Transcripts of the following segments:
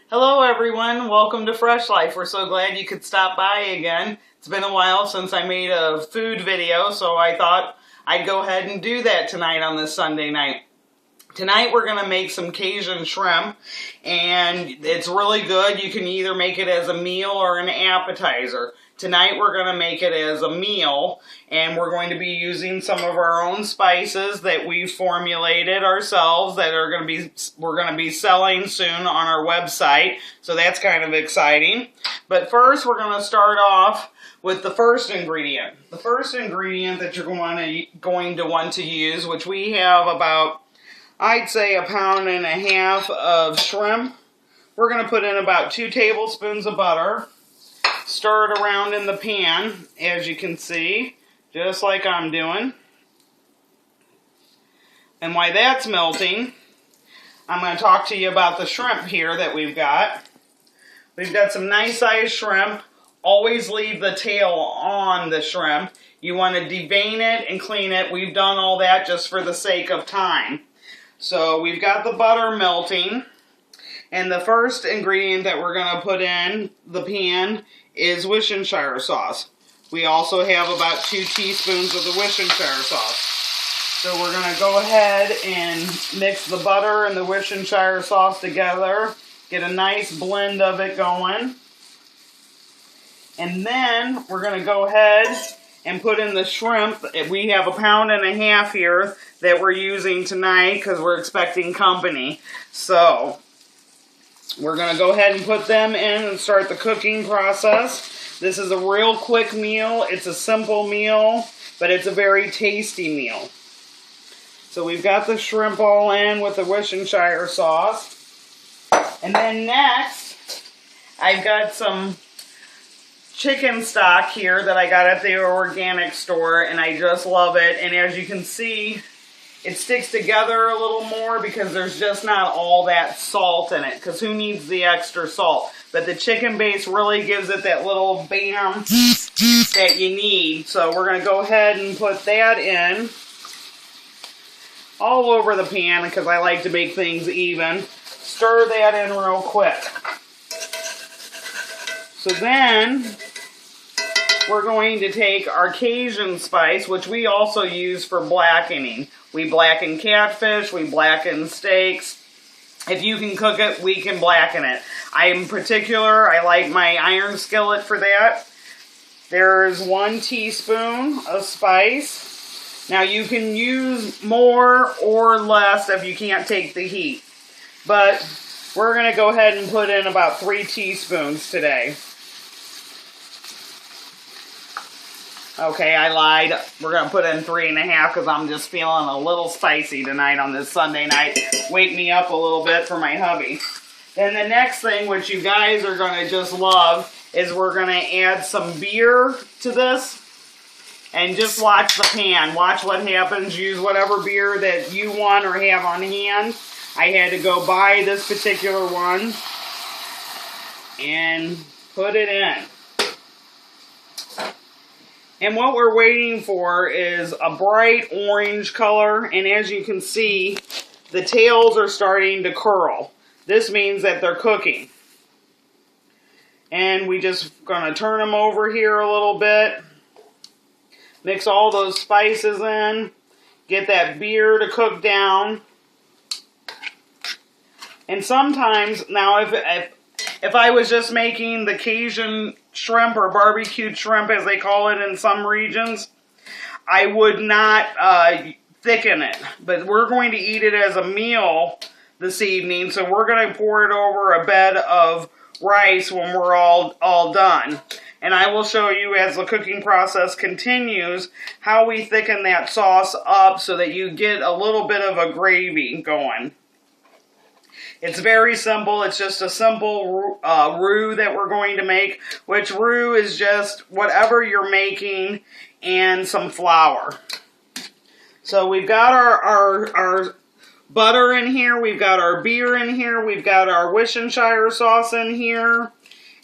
Hello everyone, welcome to Fresh Life. We're so glad you could stop by again. It's been a while since I made a food video, so I thought I'd go ahead and do that tonight on this Sunday night. Tonight we're going to make some Cajun shrimp, and it's really good. You can either make it as a meal or an appetizer. Tonight we're going to make it as a meal, and we're going to be using some of our own spices that we formulated ourselves that we're going to be selling soon on our website. So that's kind of exciting. But first we're going to start off with the first ingredient. The first ingredient that you're going to want to use, which we have about, I'd say, 1.5 pounds of shrimp. We're going to put in about 2 tablespoons of butter. Stir it around in the pan, as you can see, just like I'm doing. And while that's melting, I'm going to talk to you about the shrimp here that we've got. We've got some nice sized shrimp. Always leave the tail on the shrimp. You want to devein it and clean it. We've done all that just for the sake of time. So we've got the butter melting. And the first ingredient that we're going to put in the pan is Worcestershire sauce. We also have about 2 teaspoons of the Worcestershire sauce. So we're going to go ahead and mix the butter and the Worcestershire sauce together. Get a nice blend of it going. And then we're going to go ahead and put in the shrimp. We have 1.5 pounds here that we're using tonight because we're expecting company. So we're going to go ahead and put them in and start the cooking process. This is a real quick meal. It's a simple meal, but it's a very tasty meal. So we've got the shrimp all in with the Worcestershire sauce. And then next, I've got some chicken stock here that I got at the organic store, and I just love it. And as you can see, it sticks together a little more because there's just not all that salt in it, because who needs the extra salt? But the chicken base really gives it that little bam that you need. So we're going to go ahead and put that in all over the pan because I like to make things even. Stir that in real quick. So then we're going to take our Cajun spice, which we also use for blackening. We blacken catfish, we blacken steaks. If you can cook it, we can blacken it. In particular, I like my iron skillet for that. There's 1 teaspoon of spice. Now you can use more or less if you can't take the heat. But we're going to go ahead and put in about 3 teaspoons today. Okay, I lied. We're going to put in 3.5 because I'm just feeling a little spicy tonight on this Sunday night. Wake me up a little bit for my hubby. Then the next thing, which you guys are going to just love, is we're going to add some beer to this. And just watch the pan. Watch what happens. Use whatever beer that you want or have on hand. I had to go buy this particular one and put it in. And what we're waiting for is a bright orange color, and as you can see, the tails are starting to curl. This means that they're cooking. And we just gonna turn them over here a little bit. Mix all those spices in. Get that beer to cook down. And sometimes, now if I was just making the Cajun shrimp or barbecued shrimp as they call it in some regions, I would not thicken it. But we're going to eat it as a meal this evening, so we're going to pour it over a bed of rice when we're all done. And I will show you as the cooking process continues how we thicken that sauce up so that you get a little bit of a gravy going. It's very simple. It's just a simple roux that we're going to make, which roux is just whatever you're making and some flour. So we've got our butter in here. We've got our beer in here. We've got our Worcestershire sauce in here.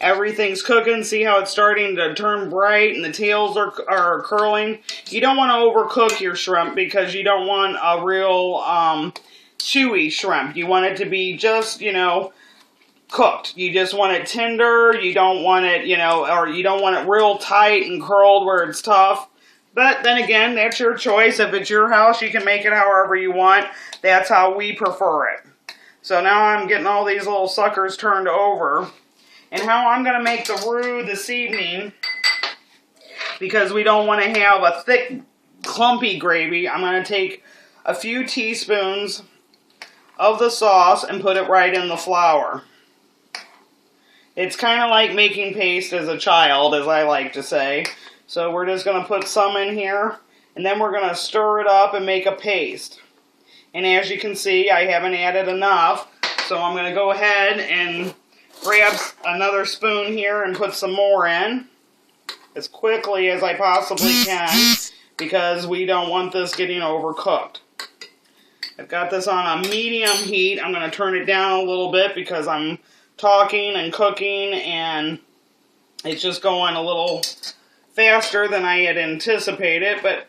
Everything's cooking. See how it's starting to turn bright and the tails are curling. You don't want to overcook your shrimp because you don't want a real chewy shrimp. You want it to be just, you know, cooked. You just want it tender. You don't want it, you know, or you don't want it real tight and curled where it's tough. But then again, that's your choice. If it's your house, you can make it however you want. That's how we prefer it. So now I'm getting all these little suckers turned over. And how I'm going to make the roux this evening, because we don't want to have a thick, clumpy gravy, I'm going to take a few teaspoons of the sauce and put it right in the flour. It's kind of like making paste as a child, as I like to say. So we're just going to put some in here, and then we're going to stir it up and make a paste. And as you can see, I haven't added enough, so I'm going to go ahead and grab another spoon here and put some more in as quickly as I possibly can, because we don't want this getting overcooked. I've got this on a medium heat. I'm going to turn it down a little bit because I'm talking and cooking, and it's just going a little faster than I had anticipated, but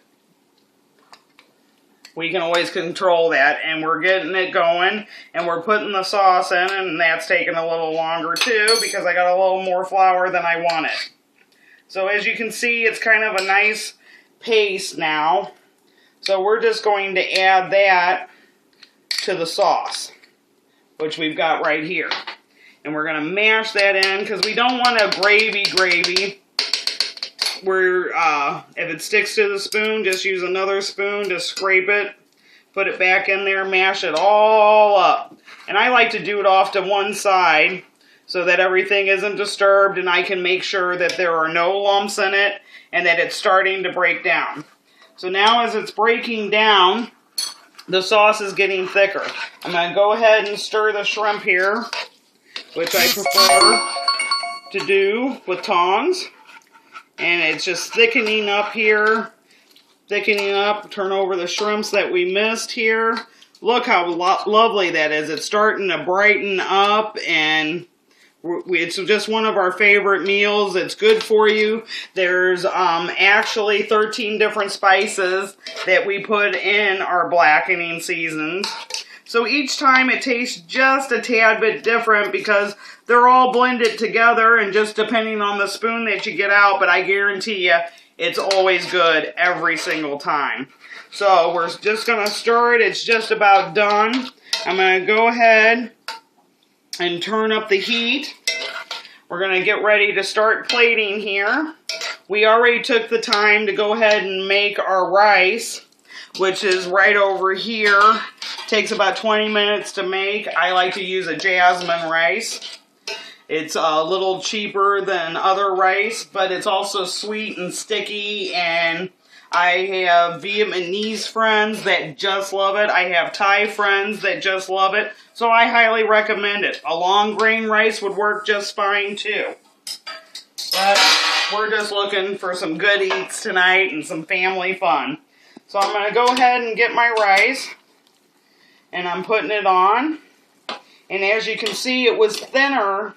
we can always control that. And we're getting it going, and we're putting the sauce in, and that's taking a little longer too because I got a little more flour than I wanted. So as you can see, it's kind of a nice paste now. So we're just going to add that to the sauce, which we've got right here. And we're going to mash that in because we don't want a gravy where if it sticks to the spoon, just use another spoon to scrape it, put it back in there, mash it all up. And I like to do it off to one side so that everything isn't disturbed and I can make sure that there are no lumps in it and that it's starting to break down. So now as it's breaking down, the sauce is getting thicker. I'm going to go ahead and stir the shrimp here, which I prefer to do with tongs. And it's just thickening up here, thickening up. Turn over the shrimps that we missed here. Look how lovely that is. It's starting to brighten up, and it's just one of our favorite meals. It's good for you. There's actually 13 different spices that we put in our blackening seasons. So each time it tastes just a tad bit different because they're all blended together, and just depending on the spoon that you get out, but I guarantee you it's always good every single time. So we're just going to stir it. It's just about done. I'm going to go ahead and turn up the heat. We're going to get ready to start plating here. We already took the time to go ahead and make our rice, which is right over here. Takes about 20 minutes to make. I like to use a jasmine rice. It's a little cheaper than other rice, but it's also sweet and sticky, and I have Vietnamese friends that just love it. I have Thai friends that just love it, so I highly recommend it. A long grain rice would work just fine too. But we're just looking for some good eats tonight and some family fun. So I'm going to go ahead and get my rice, and I'm putting it on. And as you can see, it was thinner.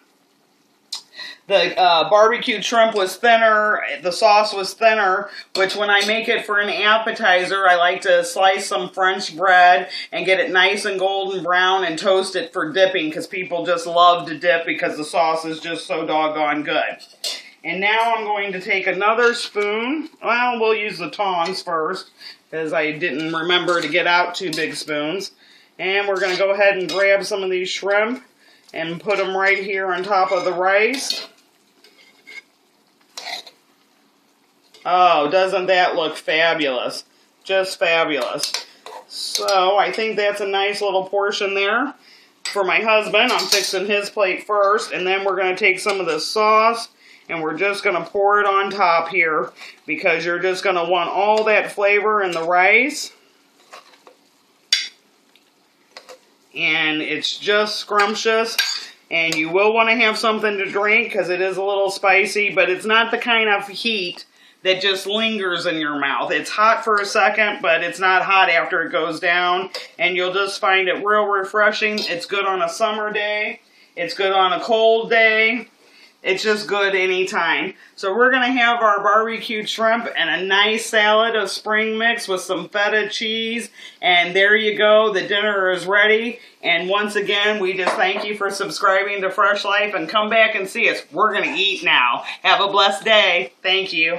The barbecued shrimp was thinner, the sauce was thinner, which when I make it for an appetizer, I like to slice some French bread and get it nice and golden brown and toast it for dipping, because people just love to dip because the sauce is just so doggone good. And now I'm going to take another spoon. Well, we'll use the tongs first, because I didn't remember to get out 2 big spoons. And we're going to go ahead and grab some of these shrimp and put them right here on top of the rice. Oh, doesn't that look fabulous? Just fabulous. So I think that's a nice little portion there for my husband. I'm fixing his plate first, and then we're going to take some of this sauce and we're just going to pour it on top here, because you're just going to want all that flavor in the rice. And it's just scrumptious. And you will want to have something to drink because it is a little spicy, but it's not the kind of heat that just lingers in your mouth. It's hot for a second, but it's not hot after it goes down. And you'll just find it real refreshing. It's good on a summer day. It's good on a cold day. It's just good anytime. So we're going to have our barbecued shrimp and a nice salad of spring mix with some feta cheese. And there you go. The dinner is ready. And once again, we just thank you for subscribing to Fresh Life and come back and see us. We're going to eat now. Have a blessed day. Thank you.